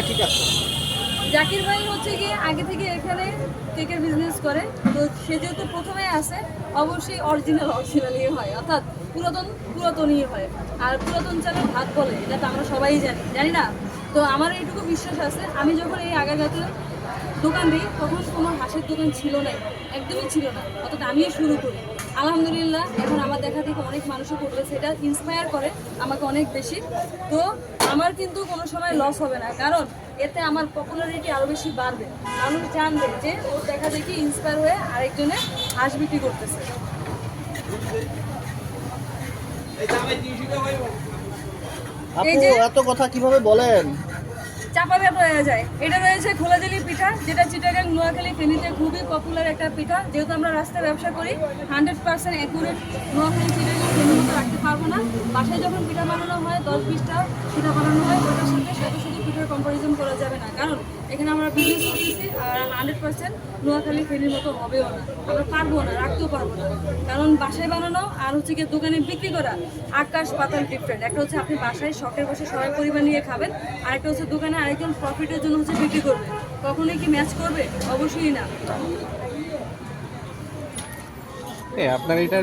ঠিক আছে। জাকির ভাই হচ্ছে গিয়ে আগে থেকে এখানে কেকের বিজনেস করে, তো সে যেহেতু প্রথমে আসে অবশ্যই অরিজিনালই হয়, অর্থাৎ পুরাতনই হয়। আর পুরাতন চালের ভাত বলে, এটা তো আমরা সবাই জানি না। তো আমার এইটুকু বিশ্বাস আছে, আমি যখন এই আগারগাঁওতে দোকান দিই তখন কোনো হাঁসের দোকান ছিল না, একদমই ছিল না, অর্থাৎ আমিও শুরু করি। আলহামদুলিল্লাহ এখন আমার দেখা দেখে অনেক মানুষও করবে, সেটা ইন্সপায়ার করে আমাকে অনেক বেশি। তো আমার কিন্তু কোনো সময় লস হবে না, কারণ এতে আমার পপুলারিটি আরও বেশি বাড়বে। মানুষ জানবে যে ও দেখা দেখি ইন্সপায়ার হয়ে আরেকজনে হাঁস বিক্রি করতেছে। আপু এত কথা কিভাবে বলেন? চাপা ব্যাপা হয়ে যায়। এটা রয়েছে খোলাজালি পিঠা, যেটা চিটাগাং, নোয়াখালী, ফেনীতে খুবই পপুলার একটা পিঠা। যেহেতু আমরা রাস্তায় ব্যবসা করি, 100% অ্যাকুরেট নোয়াখালী, চিটাগাং, ফেনীর মতো রাখতে পারবো না। বাসায় যখন পিঠা বানানো হয়, 10-20টা পিঠা বানানো হয়, ওটার সাথে শুধু পিঠার কম্পারিজন করা যাবে না, কারণ এখানে আমরা বিজনেস করতেছি। আর 100% নোয়াখালী, ফেনীর মতো হবেও না, আমরা পারবো না, রাখতেও পারবো না। কারণ বাসায় বানানো আর হচ্ছে গিয়ে দোকানে বিক্রি করা আকাশ পাতাল ডিফারেন্ট। একটা হচ্ছে আপনি বাসায় শখের বসে সবাই পরিবার নিয়ে খাবেন, আর একটা হচ্ছে দোকানে আরেকজন প্রফিটের জন্য হচ্ছে বিক্রি করবে। কখনোই কি ম্যাচ করবে? অবশ্যই না। আপনার এটা